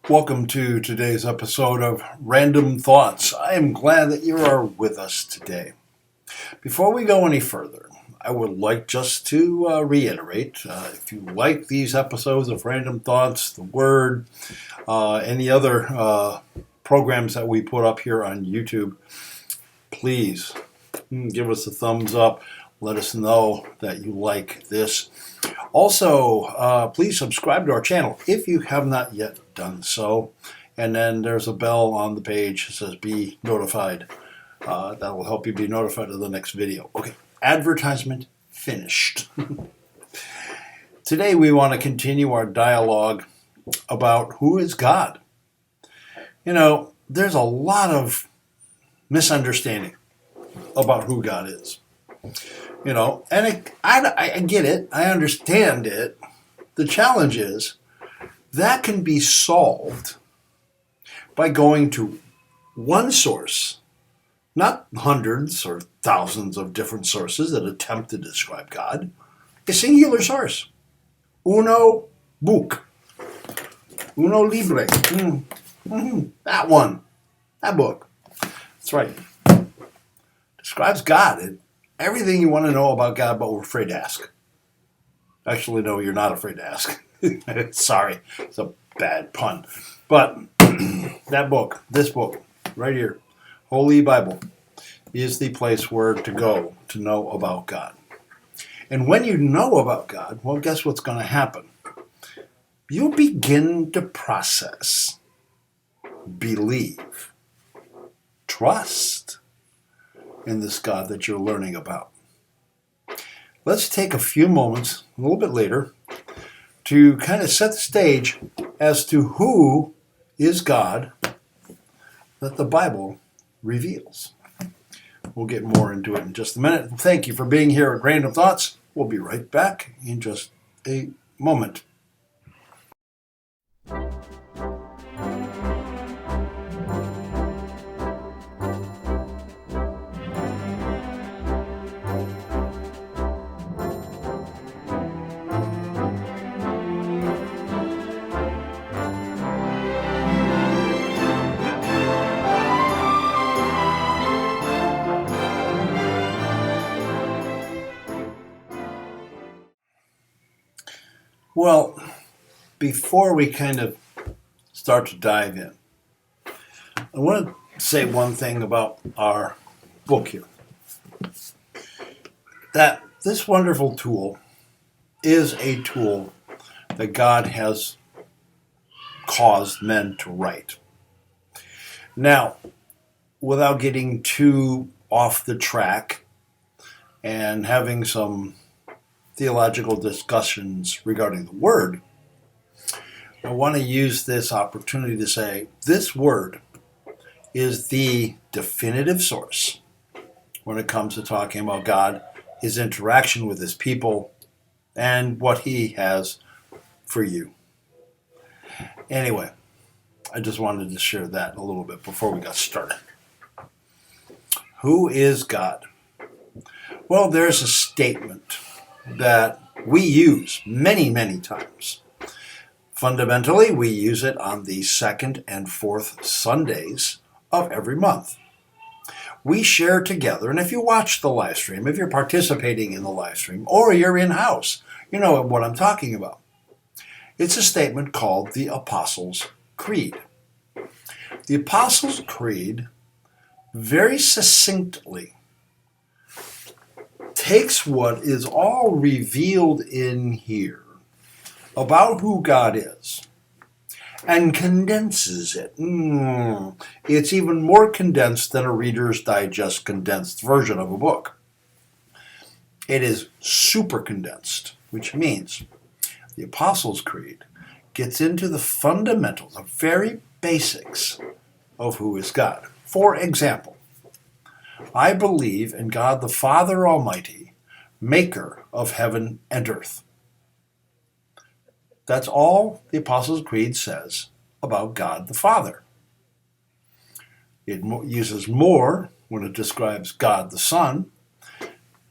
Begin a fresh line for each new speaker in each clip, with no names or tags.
Welcome to today's episode of Random Thoughts. I am glad that you are with us today. Before we go any further, I would like just to reiterate, if you like these episodes of Random Thoughts, The Word, any other programs that we put up here on YouTube, please give us a thumbs up. Let us know that you like this. Also, please subscribe to our channel if you have not yet done so. And then there's a bell on the page that says be notified. That will help you be notified of the next video. Okay, advertisement finished. Today we want to continue our dialogue about who is God. You know, there's a lot of misunderstanding about who God is. You know, and I get it. I understand it. The challenge is that can be solved by going to one source, not hundreds or thousands of different sources that attempt to describe God, a singular source. Uno book. Uno libre. That one. That book. That's right. Describes God. Everything you want to know about God, but we're afraid to ask. Actually, no, you're not afraid to ask. Sorry, it's a bad pun. But that book, this book, right here, Holy Bible, is the place where to go to know about God. And when you know about God, well, guess what's going to happen? You'll begin to process, believe, trust in this God that you're learning about. Let's take a few moments, a little bit later, to kind of set the stage as to who is God that the Bible reveals. We'll get more into it in just a minute. Thank you for being here at Random Thoughts. We'll be right back in just a moment. Well, before we kind of start to dive in, I want to say one thing about our book here. That this wonderful tool is a tool that God has caused men to write. Now, without getting too off the track and having some theological discussions regarding the Word, I want to use this opportunity to say this Word is the definitive source when it comes to talking about God, His interaction with His people, and what He has for you. Anyway, I just wanted to share that a little bit before we got started. Who is God? Well, there's a statement that we use many, many times. Fundamentally, we use it on the second and fourth Sundays of every month. We share together, and if you watch the live stream, if you're participating in the live stream, or you're in-house, you know what I'm talking about. It's a statement called the Apostles' Creed. The Apostles' Creed very succinctly takes what is all revealed in here about who God is and condenses it. It's even more condensed than a Reader's Digest condensed version of a book. It is super condensed, which means the Apostles' Creed gets into the fundamentals, the very basics of who is God. For example, I believe in God the Father Almighty, maker of heaven and earth. That's all the Apostles' Creed says about God the Father. It uses more when it describes God the Son,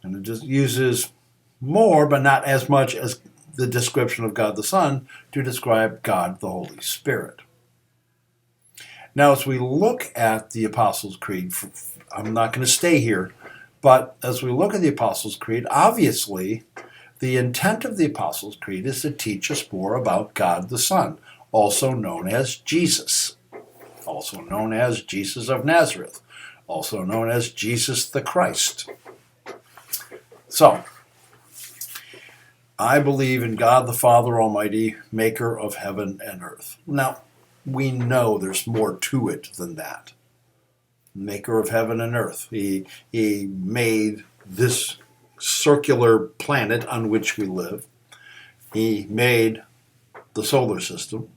and it just uses more, but not as much as the description of God the Son, to describe God the Holy Spirit. Now, as we look at the Apostles' Creed, I'm not going to stay here, but as we look at the Apostles' Creed, obviously the intent of the Apostles' Creed is to teach us more about God the Son, also known as Jesus, also known as Jesus of Nazareth, also known as Jesus the Christ. So, I believe in God the Father Almighty, maker of heaven and earth. Now, we know there's more to it than that. Maker of heaven and earth. He made this circular planet on which we live. He made the solar system.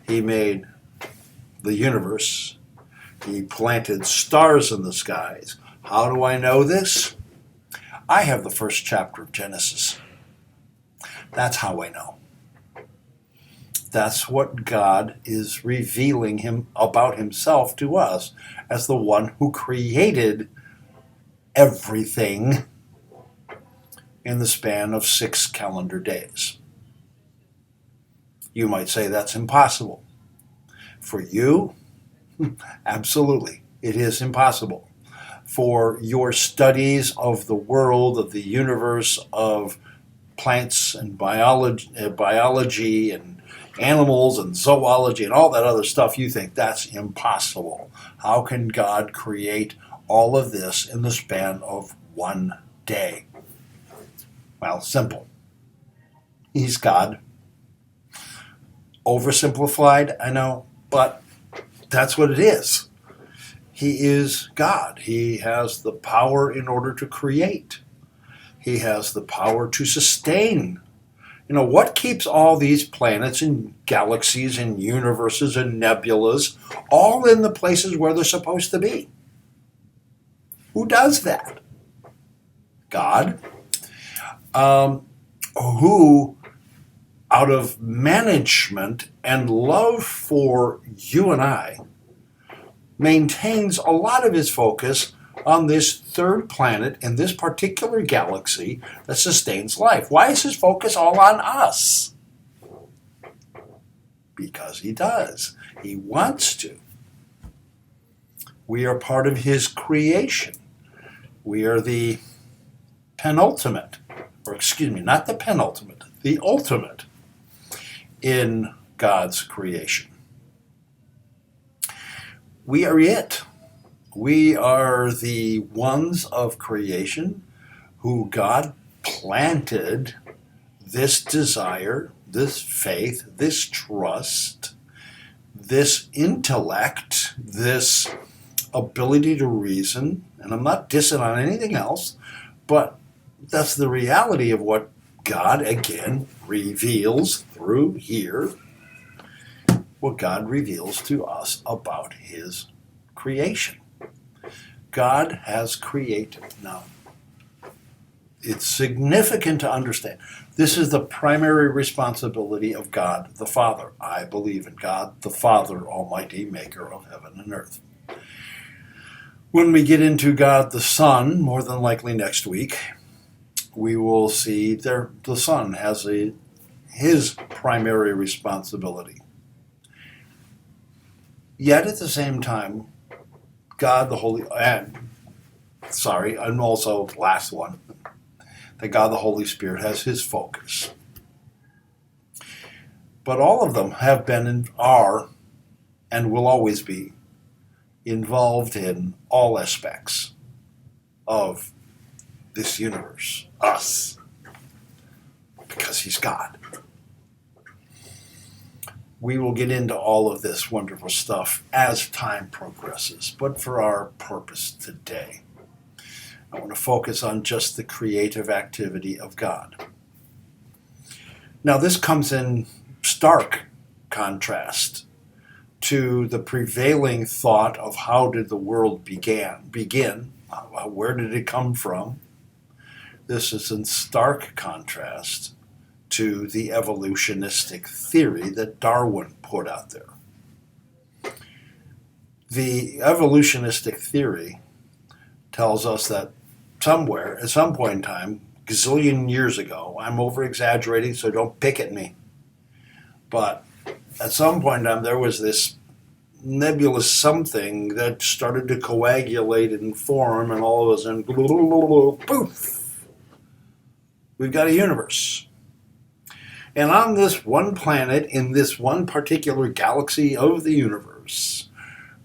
He made the universe. He planted stars in the skies. How do I know this? I have the first chapter of Genesis. That's how I know. That's what God is revealing about himself to us as the one who created everything in the span of 6 calendar days. You might say that's impossible. For you, absolutely, it is impossible. For your studies of the world, of the universe, of plants and biology and animals and zoology and all that other stuff, you think that's impossible. How can God create all of this in the span of one day? Well, simple. He's God. Oversimplified, I know, but that's what it is. He is God. He has the power in order to create. He has the power to sustain. What keeps all these planets and galaxies and universes and nebulas all in the places where they're supposed to be? Who does that? God. Who, out of management and love for you and I, maintains a lot of his focus on this third planet in this particular galaxy that sustains life. Why is his focus all on us? Because he does. He wants to. We are part of his creation. We are the penultimate, not the penultimate, the ultimate in God's creation. We are it. We are the ones of creation who God planted this desire, this faith, this trust, this intellect, this ability to reason. And I'm not dissing on anything else, but that's the reality of what God, again, reveals through here, what God reveals to us about his creation. God has created. Now, it's significant to understand. This is the primary responsibility of God the Father. I believe in God the Father, Almighty, maker of heaven and earth. When we get into God the Son, more than likely next week, we will see the Son has his primary responsibility. Yet at the same time, God the Holy, and also last one, that God the Holy Spirit has his focus. But all of them have been and are and will always be involved in all aspects of this universe, us, because he's God. We will get into all of this wonderful stuff as time progresses, but for our purpose today, I want to focus on just the creative activity of God. Now, this comes in stark contrast to the prevailing thought of how did the world begin, where did it come from. This is in stark contrast to the evolutionistic theory that Darwin put out there. The evolutionistic theory tells us that somewhere, at some point in time, gazillion years ago, I'm over-exaggerating, so don't pick at me, but at some point in time there was this nebulous something that started to coagulate and form, and all of a sudden, poof, we've got a universe. And on this one planet, in this one particular galaxy of the universe,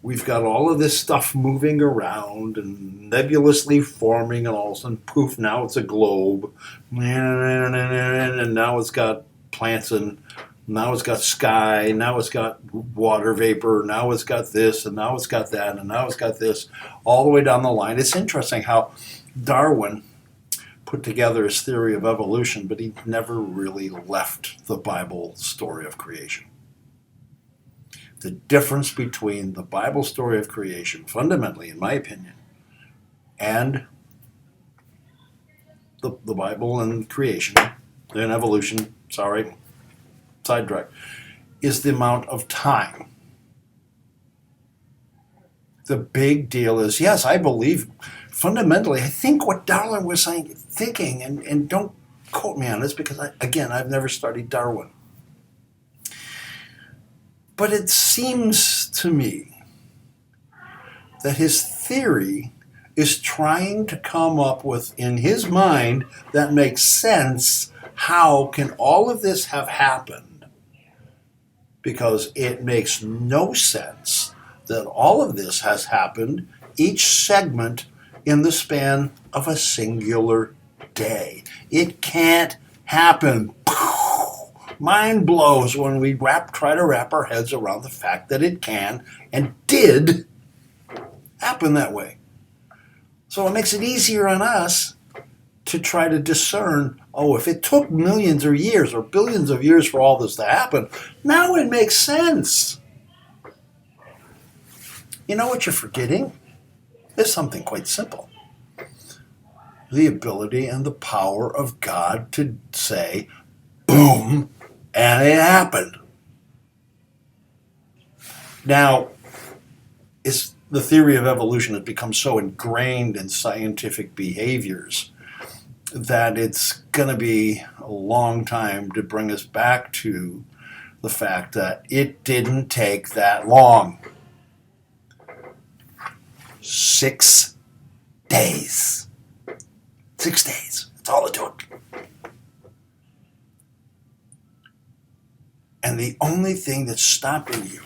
we've got all of this stuff moving around and nebulously forming, and all of a sudden, poof, now it's a globe. And now it's got plants, and now it's got sky, now it's got water vapor, now it's got this, and now it's got that, and now it's got this, all the way down the line. It's interesting how Darwin put together his theory of evolution, but he never really left the Bible story of creation. The difference between the Bible story of creation, fundamentally, in my opinion, and the Bible and creation and evolution, sidetrack, is the amount of time. The big deal is, yes, I believe fundamentally, I think what Darwin was thinking, and don't quote me on this because, I've never studied Darwin. But it seems to me that his theory is trying to come up with, in his mind, that makes sense. How can all of this have happened? Because it makes no sense that all of this has happened, each segment in the span of a singular day. It can't happen. Mind blows when we try to wrap our heads around the fact that it can and did happen that way. So it makes it easier on us to try to discern, if it took millions of years or billions of years for all this to happen, now it makes sense. You know what you're forgetting? It's something quite simple. The ability and the power of God to say, boom, and it happened. Now, the theory of evolution has become so ingrained in scientific behaviors that it's going to be a long time to bring us back to the fact that it didn't take that long. 6 days. 6 days. That's all it took. And the only thing that's stopping you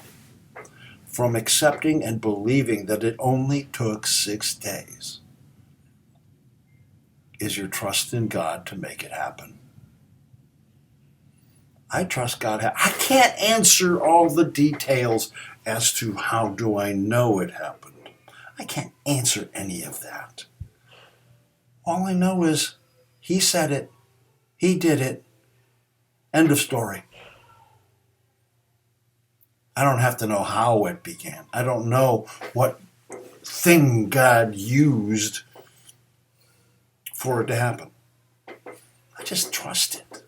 from accepting and believing that it only took 6 days is your trust in God to make it happen. I trust God. I can't answer all the details as to how do I know it happened. I can't answer any of that. All I know is He said it, He did it, end of story. I don't have to know how it began. I don't know what thing God used for it to happen. I just trust it.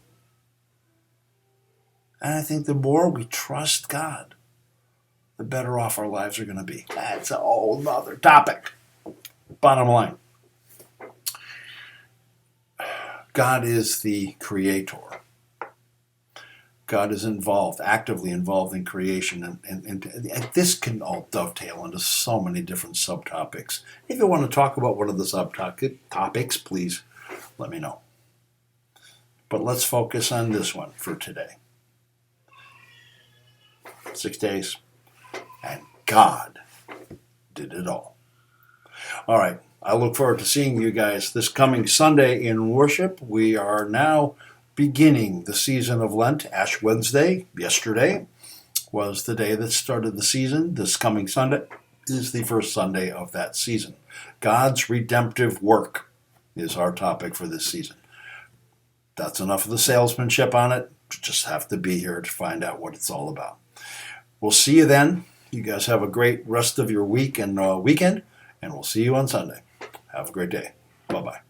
And I think the more we trust God, the better off our lives are going to be. That's a whole other topic. Bottom line, God is the creator. God is actively involved in creation, and this can all dovetail into so many different subtopics. If you want to talk about one of the subtopics, please let me know. But let's focus on this one for today. 6 days, and God did it all. All right, I look forward to seeing you guys this coming Sunday in worship. We are now beginning the season of Lent. Ash Wednesday, yesterday, was the day that started the season. This coming Sunday is the first Sunday of that season. God's redemptive work is our topic for this season. That's enough of the salesmanship on it. You just have to be here to find out what it's all about. We'll see you then. You guys have a great rest of your week and weekend, and we'll see you on Sunday. Have a great day. Bye-bye.